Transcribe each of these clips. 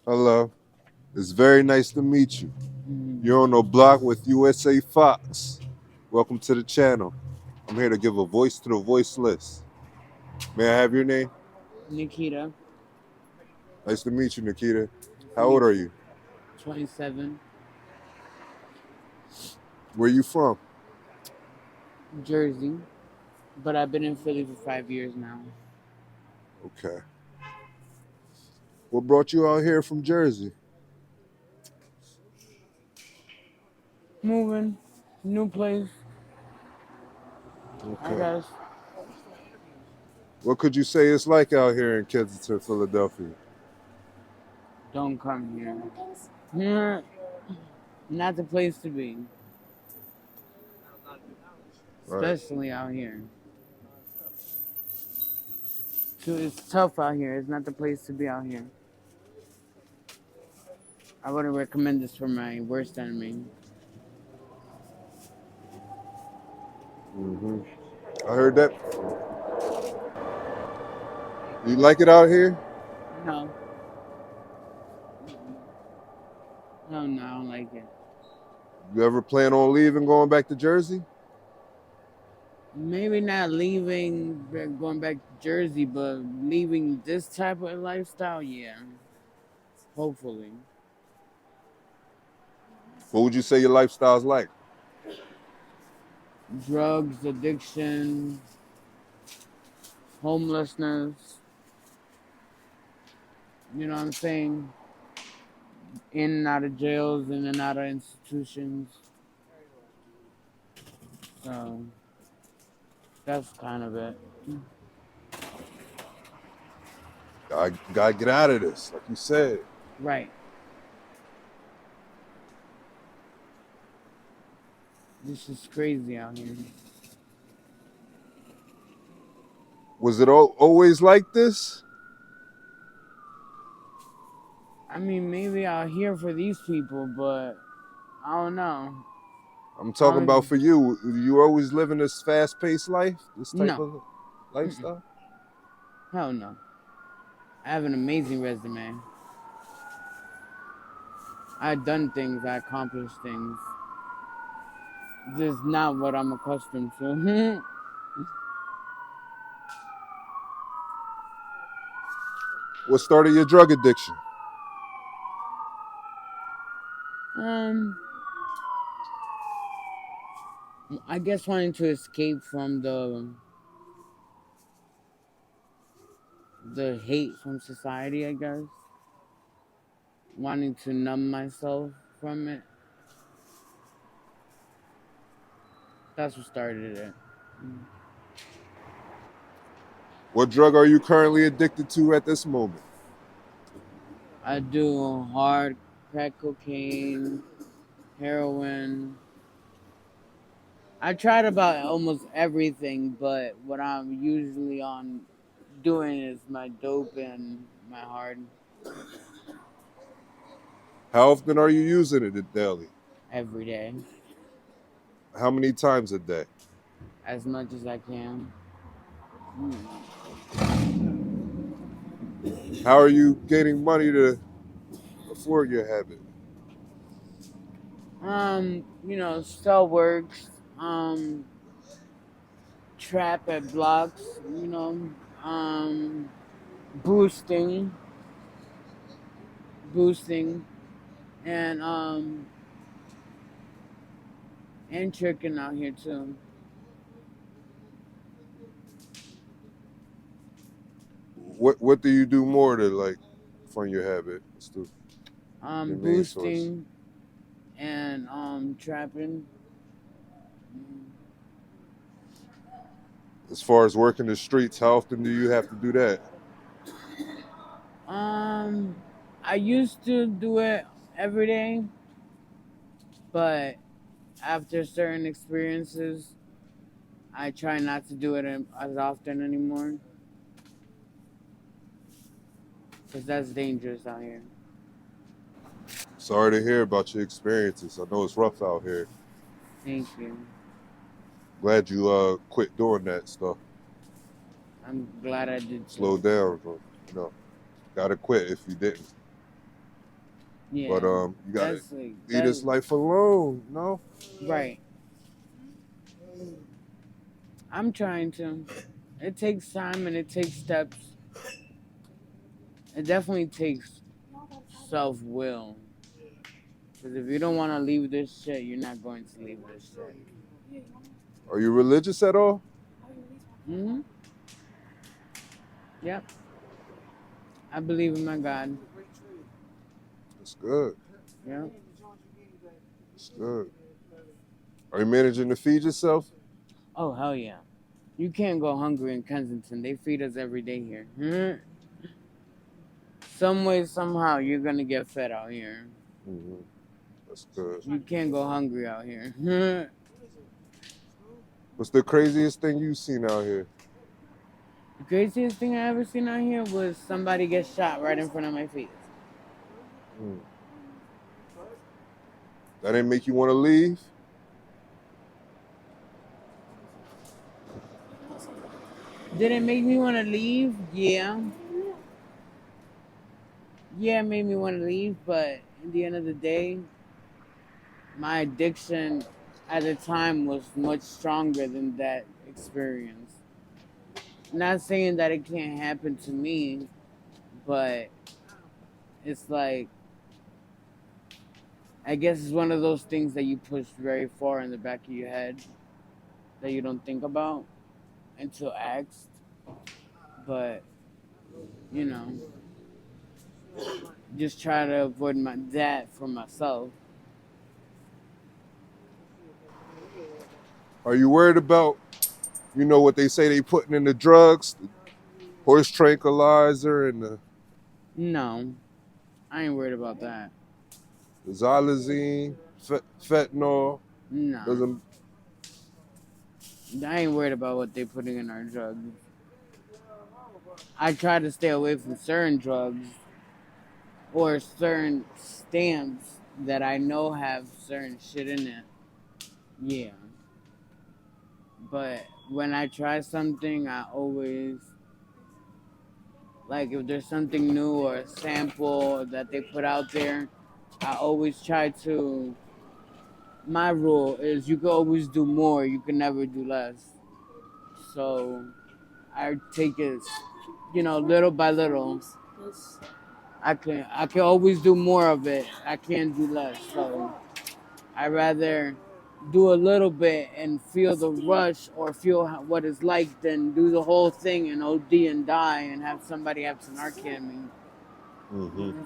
Hello. It's very nice to meet you. Mm, You're on the block with USA Fox. Welcome to the channel. I'm here to give a voice to the voiceless. May I have your name? Nikita, Nice to meet you, Nikita. nice to How old meet are you. you? 27, Where you from? Jersey, but I've been in Philly for 5 years now. Okay. What brought you out here from Jersey? Moving, new place, I Okay. guess. What could you say it's like out here in Kensington, Philadelphia? Don't come here. Hmm, Not the place to be, Right. especially out here. It's tough out here. It's not the place to be out here. I wouldn't recommend this for my worst enemy. hmm I heard that before. You like it out here? No, no, I don't like it. You ever plan on leaving, going back to Jersey? Maybe not leaving, going back to Jersey, but leaving this type of lifestyle, yeah. Hopefully. What would you say your lifestyle's like? Drugs, addiction, homelessness, you know what I'm saying? In and out of jails, in and out of institutions. So that's kind of it. I gotta get out of this, like you said. Right. This is crazy out here. Was it always like this? I mean, maybe out here for these people, but I don't know. I'm I talking about don't, for you. You always living this fast-paced life, this type no. of Mm-mm. lifestyle. Hell no. I have an amazing resume. I've done things, I accomplished things. This is not what I'm accustomed to. What started your drug addiction? um, I guess wanting to escape from the hate from society. I guess wanting to numb myself from it. That's what started it. What drug are you currently addicted to at this moment? I do hard crack cocaine, heroin. I tried about almost everything, but what I'm usually on doing is my dope and my hard How often are you using it daily? every day, How many times a day? as much as I can. How are you getting money to afford your habit? Cell works, trap at blocks, boosting, boosting, and and tricking out here too. What do you do more to like fund your habit? What's your main source? Boosting and trapping. Mm. As far as working the streets, how often do you have to do that? Um, I used to do it every day, but after certain experiences, I try not to do it as often anymore because that's dangerous out here. Sorry to hear about your experiences. I know it's rough out here. Thank you. Glad you quit doing that stuff. I'm glad I did Slow too. down, but, you know. Gotta quit if you didn't. Yeah, But you gotta that's like leave this life alone, no? right. I'm trying to. It takes time and it takes steps. It definitely takes self will. Because if you don't want to leave this shit, you're not going to leave this shit. Are you religious at all? Hmm. Yep. I believe in my God. That's good. Yep. That's good. Are you managing to feed yourself? Oh, hell yeah. You can't go hungry in Kensington. They feed us every day here. Some way, somehow, you're going to get fed out here. Mm-hmm. That's good. You can't go hungry out here. What's the craziest thing you've seen out here? The craziest thing I ever seen out here was somebody get shot right in front of my face. Mm. That didn't make you want to leave? Did it make me want to leave? Yeah. Yeah, it made me want to leave, but at the end of the day, my addiction at the time was much stronger than that experience. Not saying that it can't happen to me, but it's like, I guess it's one of those things that you push very far in the back of your head that you don't think about until asked. But, you know, just try to avoid that for myself. Are you worried about, what they say they putting in the drugs, the horse tranquilizer and the No, I ain't worried about that. xylazine, fentanyl? No, Doesn't I ain't worried about what they putting in our drugs. I try to stay away from certain drugs or certain stamps that I know have certain shit in it. Yeah. But when I try something, I always, like, if there's something new or a sample that they put out there, I always try to. My rule is you can always do more, you can never do less. So I take it, little by little. I can always do more of it. I can't do less. So I rather do a little bit and feel the rush or feel what it's like than do the whole thing and OD and die and have somebody have to Narcan me. mm-hmm.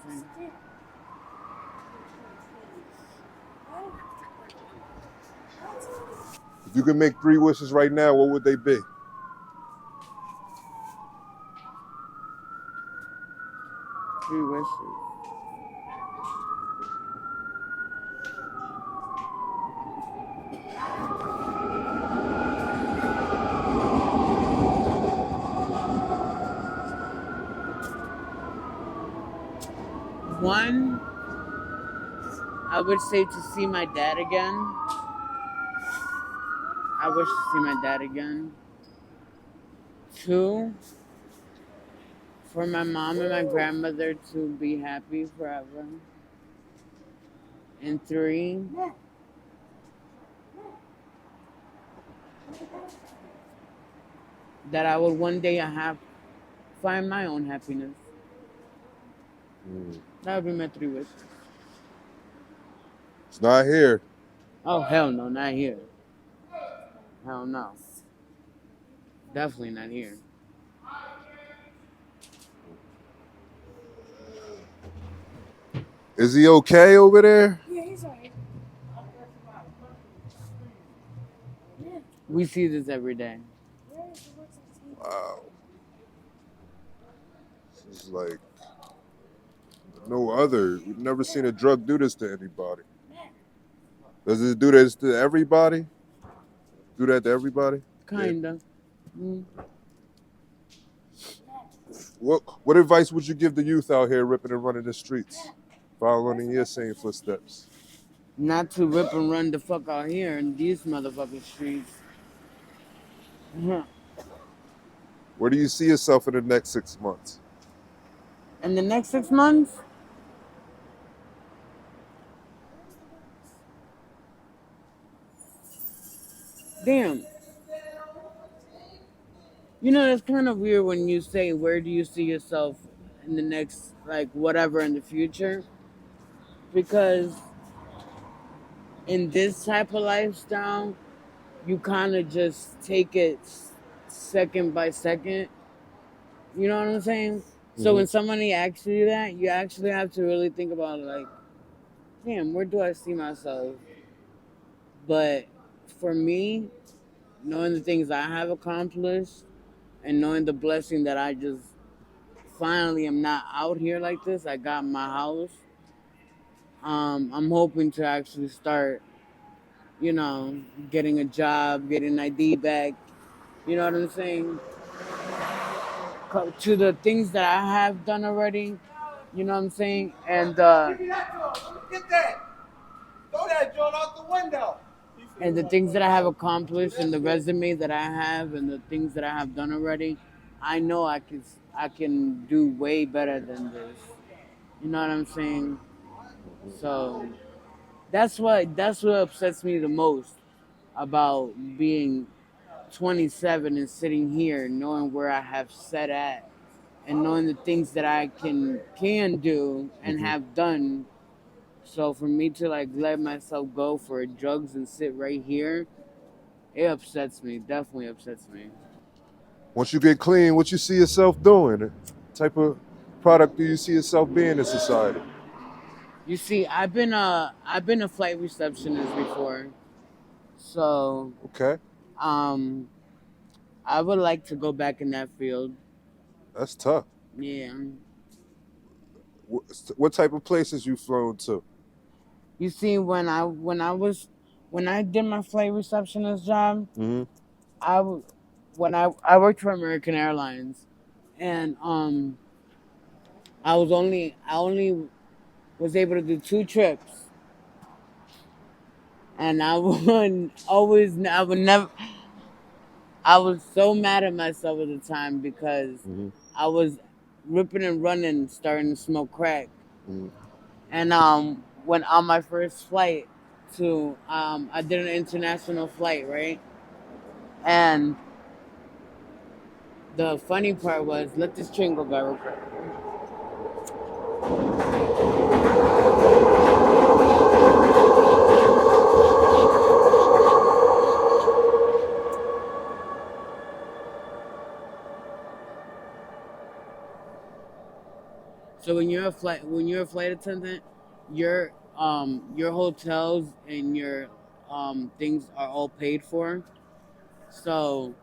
If you could make 3 wishes right now, what would they be? Three wishes. One, I would say to see my dad again. I wish to see my dad again. Two, for my mom and my grandmother to be happy forever. And three, that I would one day find my own happiness. That would be my 3 wishes. It's not here. Oh, hell no, not here. Hell no. Definitely not here. Is he okay over there? Yeah, he's alright. We see this every day. Wow. This is like no other. We've never seen a drug do this to anybody. Does it do this to everybody? Do that to everybody? Kinda. Mm. What advice would you give the youth out here ripping and running the streets, following in your same footsteps? Not to rip and run the fuck out here in these motherfucking streets. Where do you see yourself in the next 6 months? In the next 6 months, Damn. You know, it's kind of weird when you say, where do you see yourself in the next, like, whatever in the future? Because in this type of lifestyle, you kind of just take it second by second. You know what I'm saying? So when somebody asks you that, you actually have to really think about, like, damn, where do I see myself? But for me, knowing the things I have accomplished and knowing the blessing that I just finally am not out here like this, I got my house. I'm hoping to actually start, you know, getting a job, getting an ID back. You know what I'm saying? To the things that I have done already. You know what I'm saying? And Get that! Throw that joint out the window! And the things that I have accomplished and the resume that I have and the things that I have done already, I know I can do way better than this. You know what I'm saying? So that's what upsets me the most about being 27 and sitting here, knowing where I have set at, and knowing the things that I can do and have done. So for me to like let myself go for drugs and sit right here, it upsets me. Definitely upsets me. Once you get clean, what you see yourself doing? What type of product do you see yourself being in society? You see, I've been a flight receptionist before, so Okay, um, I would like to go back in that field. that's tough. Yeah. What type of places you flown to? You see, when I did my flight receptionist job, Hmm. I w- when I worked for American Airlines, and I only was able to do 2 trips, and I would always I would never I was so mad at myself at the time because I was ripping and running, starting to smoke crack. And when on my first flight I did an international flight, right? And the funny part was, let this train go by real quick. So when you're a flight attendant, your hotels and your things are all paid for. So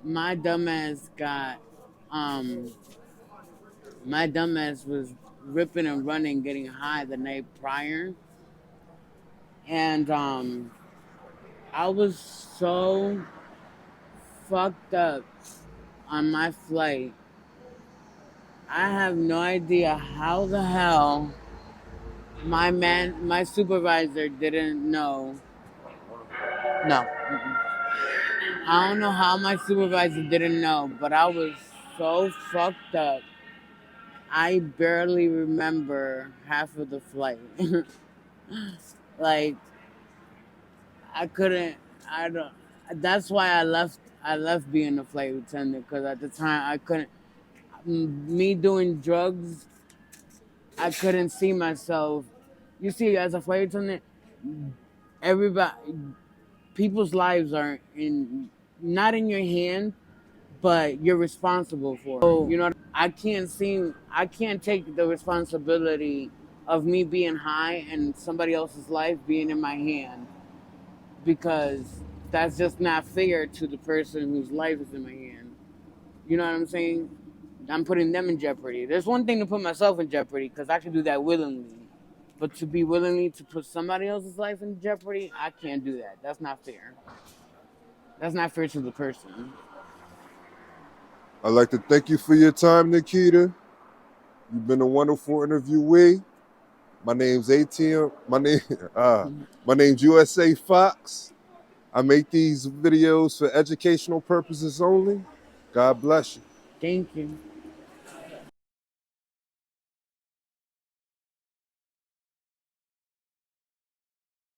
my dumbass got um my dumbass was ripping and running, getting high the night prior, and I was so fucked up on my flight. I have no idea how the hell my supervisor didn't know. No, I don't know how my supervisor didn't know, but I was so fucked up. I barely remember half of the flight. Like I couldn't. I don't. That's why I left. I left being a flight attendant because at the time I couldn't. Me doing drugs, I couldn't see myself. You see, as a flight attendant, everybody, people's lives are in not in your hand, but you're responsible for it. You know, I can't take the responsibility of me being high and somebody else's life being in my hand because that's just not fair to the person whose life is in my hand. You know what I'm saying? I'm putting them in jeopardy. There's one thing to put myself in jeopardy because I can do that willingly. But to be willingly to put somebody else's life in jeopardy, I can't do that. That's not fair. That's not fair to the person. I'd like to thank you for your time, Nikita. You've been a wonderful interviewee. My name's ATM. My name's USA Fox. I make these videos for educational purposes only. God bless you. Thank you.